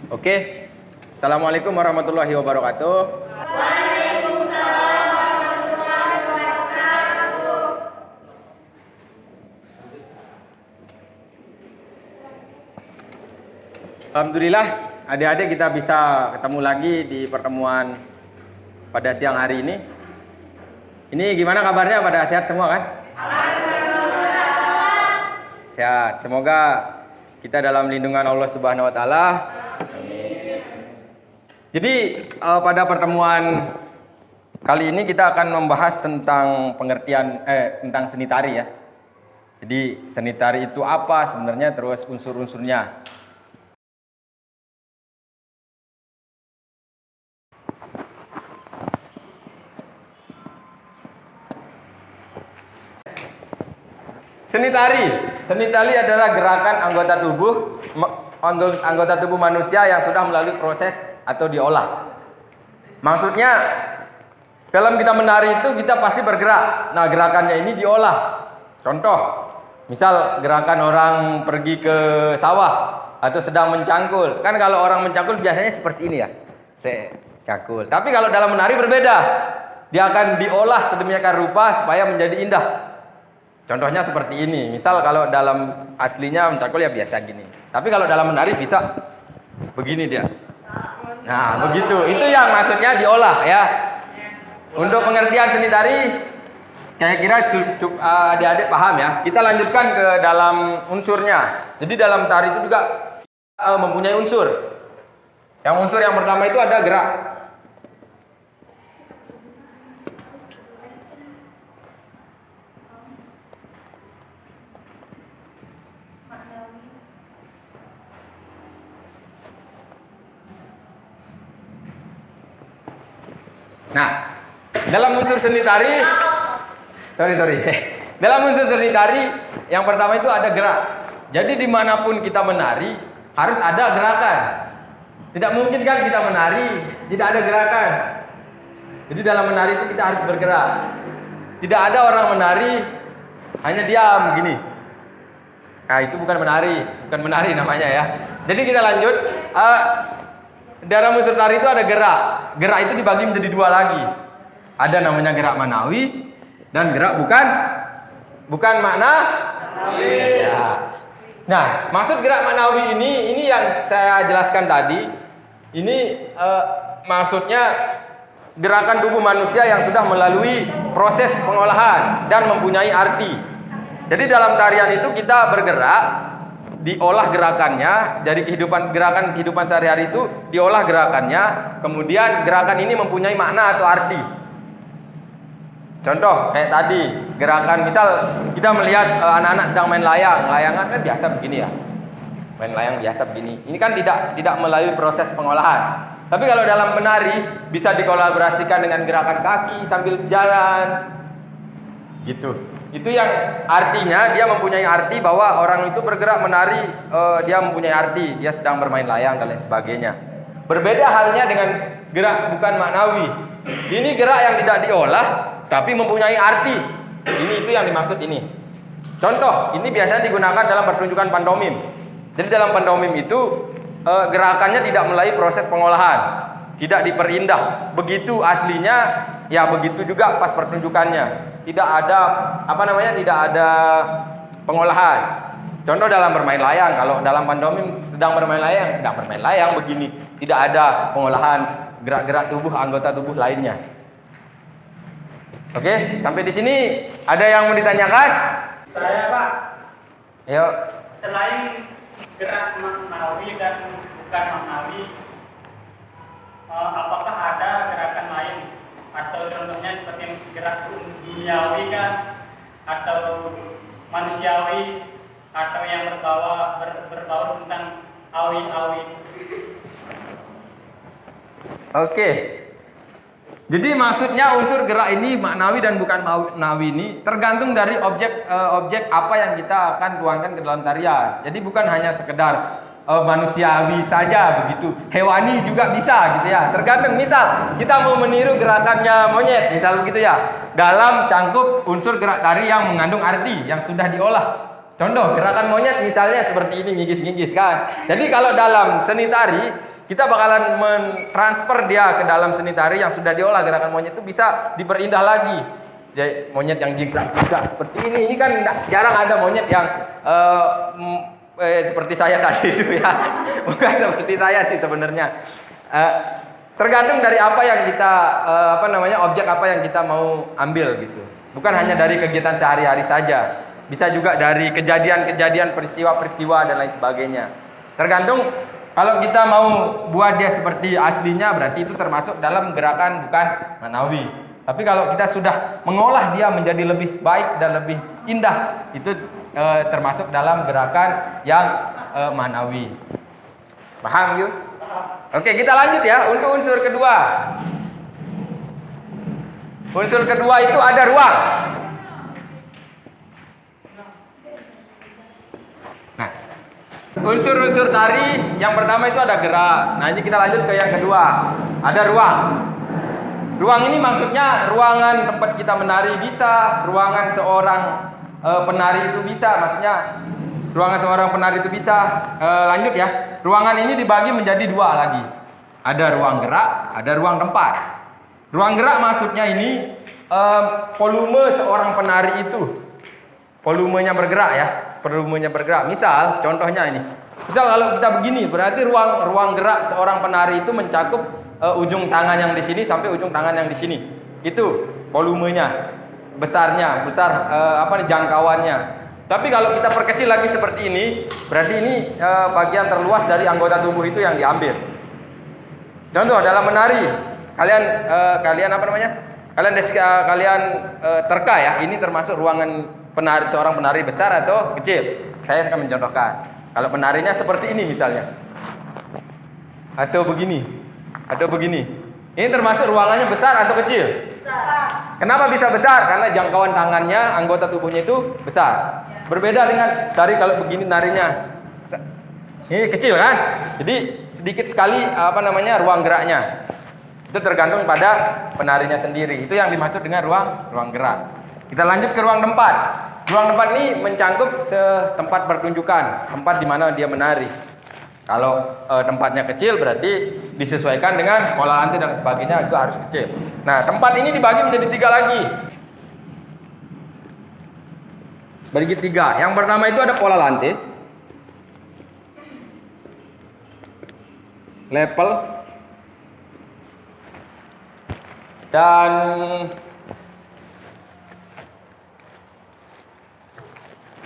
Oke. Assalamualaikum warahmatullahi wabarakatuh. Waalaikumsalam warahmatullahi wabarakatuh. Alhamdulillah, adik-adik kita bisa ketemu lagi di pertemuan pada siang hari ini. Ini gimana kabarnya? Pada sehat semua kan? Alhamdulillah. Sehat. Semoga kita dalam lindungan Allah Subhanahu wa taala. Amin. Jadi pada pertemuan kali ini kita akan membahas tentang pengertian tentang seni tari ya. Jadi seni tari itu apa sebenarnya, terus unsur-unsurnya. Seni tari adalah gerakan anggota tubuh manusia yang sudah melalui proses atau diolah. Maksudnya dalam kita menari itu kita pasti bergerak. Nah, gerakannya ini diolah. Contoh, misal gerakan orang pergi ke sawah atau sedang mencangkul. Kan kalau orang mencangkul biasanya seperti ini ya. Cangkul. Tapi kalau dalam menari berbeda. Dia akan diolah sedemikian rupa supaya menjadi indah. Contohnya seperti ini. Misal kalau dalam aslinya mencangkul ya biasa gini. Tapi kalau dalam menari bisa begini dia. Nah, begitu. Itu yang maksudnya diolah ya. Untuk pengertian seni tari, saya kira adik-adik paham ya. Kita lanjutkan ke dalam unsurnya. Jadi dalam tari itu juga mempunyai unsur. Yang unsur yang pertama itu ada gerak. Nah, dalam unsur seni tari, dalam unsur seni tari, yang pertama itu ada gerak. Jadi dimanapun kita menari, harus ada gerakan. Tidak mungkin kan kita menari, tidak ada gerakan. Jadi dalam menari itu kita harus bergerak. Tidak ada orang menari, hanya diam begini. Nah, itu bukan menari namanya ya. Jadi kita lanjut. Dalam unsur tari itu ada gerak. Gerak itu dibagi menjadi dua lagi. Ada namanya gerak manawi dan gerak bukan manawi. Ya. Nah, maksud gerak manawi ini yang saya jelaskan tadi. Ini maksudnya gerakan tubuh manusia yang sudah melalui proses pengolahan dan mempunyai arti. Jadi dalam tarian itu kita bergerak, diolah gerakannya dari gerakan kehidupan sehari-hari itu diolah gerakannya, kemudian gerakan ini mempunyai makna atau arti. Contoh kayak tadi gerakan, misal kita melihat anak-anak sedang main layang. Layangan kan biasa begini ya, main layang biasa begini. Ini kan tidak melalui proses pengolahan. Tapi kalau dalam menari bisa dikolaborasikan dengan gerakan kaki sambil jalan gitu. Itu yang artinya dia mempunyai arti bahwa orang itu bergerak menari, dia mempunyai arti, dia sedang bermain layang dan lain sebagainya. Berbeda halnya dengan gerak bukan maknawi. Ini gerak yang tidak diolah tapi mempunyai arti. Itu yang dimaksud ini. Contoh, ini biasanya digunakan dalam pertunjukan pantomim. Jadi dalam pantomim itu gerakannya tidak melalui proses pengolahan, tidak diperindah. Begitu aslinya, ya begitu juga pas pertunjukannya. Tidak ada tidak ada pengolahan. Contoh dalam bermain layang, kalau dalam pantomim sedang bermain layang begini, tidak ada pengolahan gerak-gerak tubuh, anggota tubuh lainnya. Oke, sampai di sini ada yang mau ditanyakan? Saya Pak. Ayo. Selain gerak maknawi dan bukan maknawi, apakah ada gerakan lain? Atau contohnya seperti gerak duniawi kan, atau manusiawi, atau yang berbau tentang awi-awi. Oke. Jadi maksudnya unsur gerak ini maknawi dan bukan maknawi ini tergantung dari objek apa yang kita akan tuangkan ke dalam tarian. Jadi bukan hanya sekedar manusiawi saja begitu, hewani juga bisa gitu ya. Tergantung, misal kita mau meniru gerakannya monyet misal begitu ya, dalam cangkup unsur gerak tari yang mengandung arti yang sudah diolah. Contoh gerakan monyet misalnya seperti ini, ngigis-ngigis kan. Jadi kalau dalam seni tari kita bakalan mentransfer dia ke dalam seni tari yang sudah diolah. Gerakan monyet itu bisa diperindah lagi. Jadi, monyet yang jingkrak-jingkrak seperti ini kan jarang ada monyet yang seperti saya tadi itu ya. Bukan seperti saya sih sebenarnya. Tergantung dari apa yang kita objek apa yang kita mau ambil gitu. Bukan hanya dari kegiatan sehari-hari saja. Bisa juga dari kejadian-kejadian, peristiwa-peristiwa dan lain sebagainya. Tergantung. Kalau kita mau buat dia seperti aslinya, berarti itu termasuk dalam gerakan bukan manawi. Tapi kalau kita sudah mengolah dia menjadi lebih baik dan lebih indah, itu termasuk dalam gerakan yang manawi. Paham yuk? Oke, kita lanjut ya untuk unsur kedua. Unsur kedua itu ada ruang. Nah, unsur-unsur tari yang pertama itu ada gerak. Nah, ini kita lanjut ke yang kedua. Ada ruang. Ruang ini maksudnya ruangan tempat kita menari bisa, ruangan seorang penari itu bisa. Maksudnya ruangan seorang penari itu bisa. Lanjut ya. Ruangan ini dibagi menjadi dua lagi. Ada ruang gerak, ada ruang tempat. Ruang gerak maksudnya ini volume seorang penari itu. Volumenya bergerak ya. Volumenya bergerak. Misal contohnya ini. Misal kalau kita begini, berarti ruang gerak seorang penari itu mencakup ujung tangan yang di sini sampai ujung tangan yang di sini. Itu volumenya, besar jangkauannya. Tapi kalau kita perkecil lagi seperti ini, berarti ini bagian terluas dari anggota tubuh itu yang diambil. Contoh dalam menari, kalian terka ya. Ini termasuk ruangan seorang penari besar atau kecil. Saya akan mencontohkan. Kalau penarinya seperti ini misalnya, atau begini. Ini termasuk ruangannya besar atau kecil? Besar. Kenapa bisa besar? Karena jangkauan tangannya, anggota tubuhnya itu besar. Berbeda dengan tari kalau begini narinya. Ini kecil kan? Jadi sedikit sekali ruang geraknya. Itu tergantung pada penarinya sendiri. Itu yang dimaksud dengan ruang gerak. Kita lanjut ke ruang tempat. Ruang tempat ini mencangkup tempat pertunjukan, tempat di mana dia menari. Kalau tempatnya kecil berarti disesuaikan dengan pola lantai dan sebagainya, itu harus kecil. Nah, tempat ini dibagi menjadi 3 lagi. Bagi 3. Yang pertama itu ada pola lantai, level, dan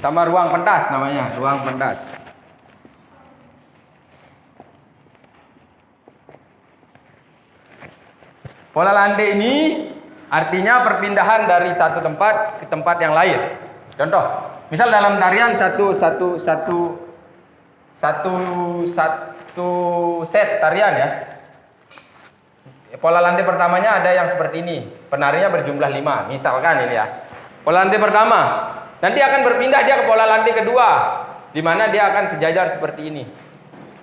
sama ruang pentas namanya, ruang pentas. Pola landai ini artinya perpindahan dari satu tempat ke tempat yang lain. Contoh, misal dalam tarian satu set tarian ya. Pola landai pertamanya ada yang seperti ini. Penarinya berjumlah 5, misalkan ini ya. Pola landai pertama. Nanti akan berpindah dia ke pola landai kedua, di mana dia akan sejajar seperti ini.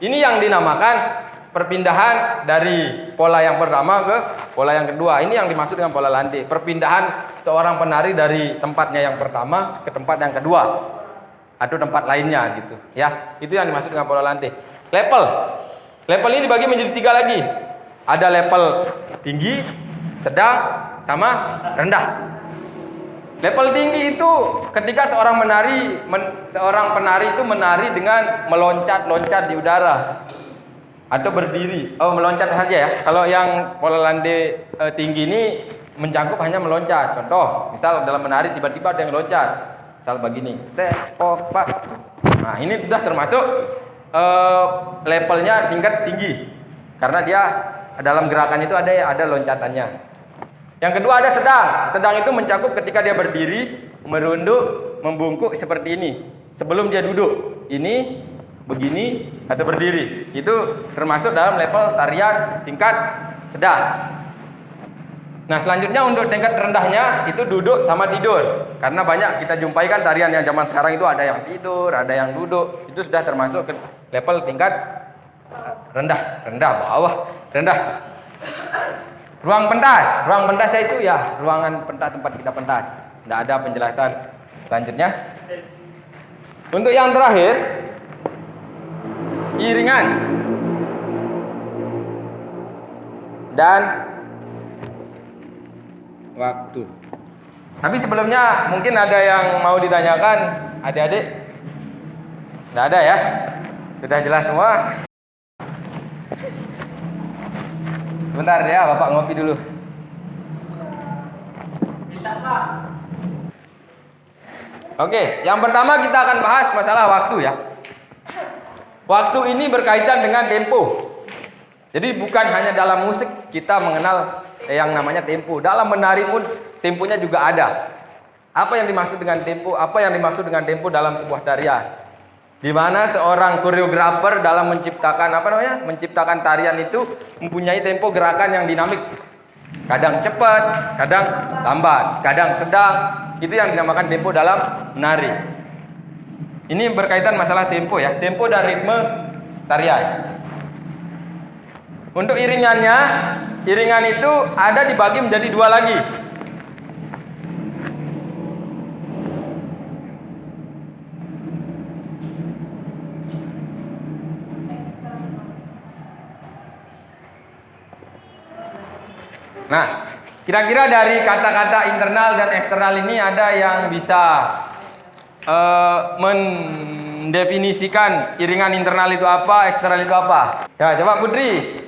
Ini yang dinamakan perpindahan dari pola yang pertama ke pola yang kedua. Ini yang dimaksud dengan pola landai. Perpindahan seorang penari dari tempatnya yang pertama ke tempat yang kedua atau tempat lainnya gitu. Ya, itu yang dimaksud dengan pola landai. Level ini dibagi menjadi 3 lagi. Ada level tinggi, sedang, sama rendah. Level tinggi itu ketika seorang penari itu menari dengan meloncat-loncat di udara atau berdiri. Meloncat saja ya. Kalau yang pola landai tinggi ini mencakup hanya meloncat. Contoh, misal dalam menari tiba-tiba ada yang loncat. Misal begini, sepopak. Nah, ini sudah termasuk levelnya tingkat tinggi. Karena dia dalam gerakan itu ada loncatannya. Yang kedua ada sedang. Sedang itu mencakup ketika dia berdiri, merunduk, membungkuk seperti ini. Sebelum dia duduk. Ini, begini, atau berdiri. Itu termasuk dalam level tarian tingkat sedang. Nah, selanjutnya untuk tingkat rendahnya itu duduk sama tidur. Karena banyak kita jumpai kan tarian yang zaman sekarang itu ada yang tidur, ada yang duduk. Itu sudah termasuk ke level tingkat rendah, bawah, rendah. Ruang pentas itu ya ruangan pentas, tempat kita pentas. Tidak ada penjelasan selanjutnya. Untuk yang terakhir, iringan. dan waktu. Tapi sebelumnya mungkin ada yang mau ditanyakan, adik-adik? Nggak ada ya? Sudah jelas semua? Sebentar ya, Bapak ngopi dulu. Bisa Pak. Oke, yang pertama kita akan bahas masalah waktu ya. Waktu ini berkaitan dengan tempo. Jadi bukan hanya dalam musik kita mengenal yang namanya tempo. Dalam menari pun temponya juga ada. Apa yang dimaksud dengan tempo? Apa yang dimaksud dengan tempo dalam sebuah tarian? Di mana seorang koreografer dalam menciptakan menciptakan tarian itu mempunyai tempo gerakan yang dinamik. Kadang cepat, kadang lambat, kadang sedang. Itu yang dinamakan tempo dalam menari. Ini berkaitan masalah tempo ya, tempo dan ritme tarian. Untuk iringannya, iringan itu ada dibagi menjadi dua lagi. Nah, kira-kira dari kata-kata internal dan eksternal ini ada yang bisa mendefinisikan iringan internal itu apa, eksternal itu apa? Ya, coba Putri.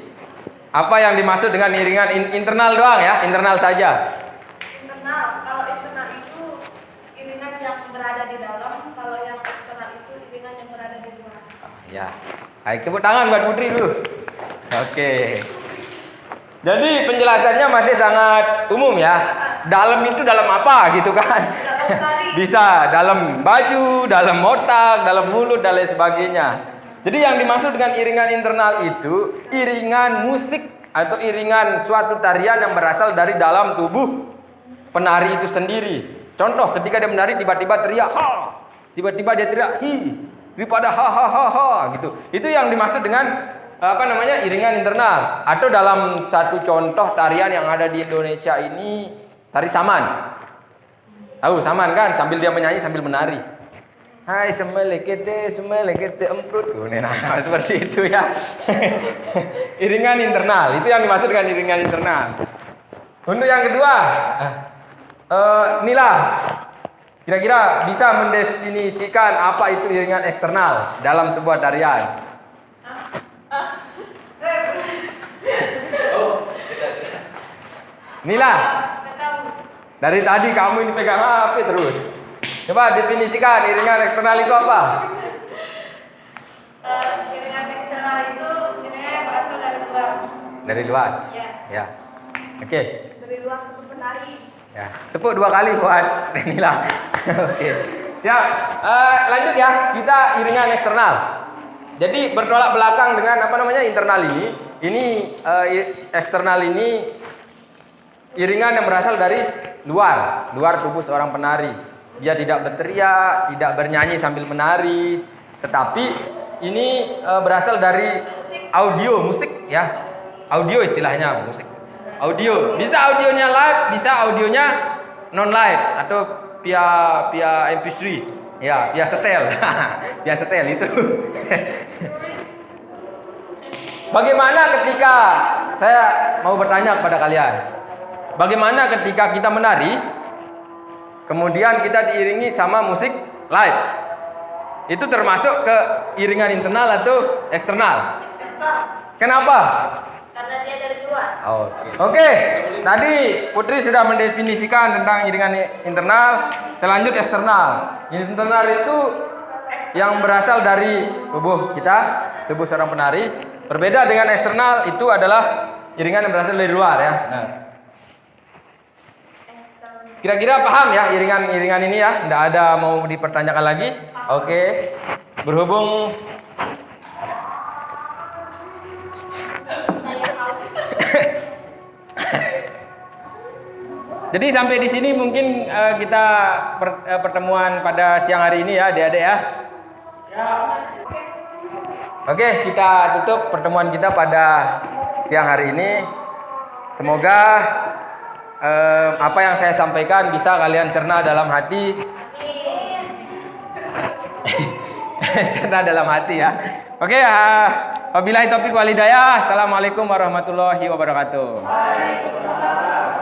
Apa yang dimaksud dengan iringan internal doang ya, internal saja? Internal, kalau internal itu iringan yang berada di dalam, kalau yang eksternal itu iringan yang berada di luar. Ya. Baik, tepuk tangan buat Putri dulu. Oke. Jadi penjelasannya masih sangat umum ya. Dalam itu dalam apa gitu kan? Dalam tari. Bisa dalam baju, dalam otak, dalam mulut dan lain sebagainya. Jadi yang dimaksud dengan iringan internal itu iringan musik atau iringan suatu tarian yang berasal dari dalam tubuh penari itu sendiri. Contoh ketika dia menari tiba-tiba teriak ha, tiba-tiba dia teriak hi, daripada ha ha ha ha gitu. Itu yang dimaksud dengan iringan internal. Atau dalam satu contoh tarian yang ada di Indonesia ini, tari saman. Tahu saman kan? Sambil dia menyanyi sambil menari. Hai semelekete emprut. Nah, seperti itu ya. Iringan internal. Itu yang dimaksud dengan iringan internal. Untuk yang kedua, Nila, kira-kira bisa mendefinisikan apa itu iringan eksternal dalam sebuah tarian? Nila, dari tadi kamu ini pegang HP terus. Coba definisikan iringan eksternal itu apa? Iringan eksternal itu iringan yang berasal dari luar. Dari luar. Ya. Ya. Oke. Dari luar tubuh penari. Ya. Tepuk 2 kali buat Nila. Oke. Ya, lanjut ya. Kita iringan eksternal. Jadi bertolak belakang dengan internal ini. Ini eksternal ini iringan yang berasal dari luar tubuh seorang penari. Dia tidak berteriak, tidak bernyanyi sambil menari, tetapi ini berasal dari audio musik ya. Audio istilahnya musik. Audio. Bisa audionya live, bisa audionya non live atau via MP3. Ya, via setel. Via setel itu. Bagaimana ketika saya mau bertanya kepada kalian? Bagaimana ketika kita menari, kemudian kita diiringi sama musik live? Itu termasuk ke iringan internal atau eksternal? Kenapa? Karena dia dari luar. Oke. Tadi Putri sudah mendefinisikan tentang iringan internal. Terlanjut eksternal. Internal itu yang berasal dari tubuh kita, tubuh seorang penari. Berbeda dengan eksternal, itu adalah iringan yang berasal dari luar ya. Nah. Kira-kira paham ya iringan ini ya? Tidak ada mau dipertanyakan lagi? Oke. Berhubung Saya tahu. jadi sampai di sini mungkin kita pertemuan pada siang hari ini ya, adik-adik ya. Oke, kita tutup pertemuan kita pada siang hari ini. Semoga apa yang saya sampaikan bisa kalian cerna dalam hati. Cerna dalam hati ya. Oke, Wabillahi taufiq wal hidayah. Assalamualaikum warahmatullahi wabarakatuh. Waalaikumsalam.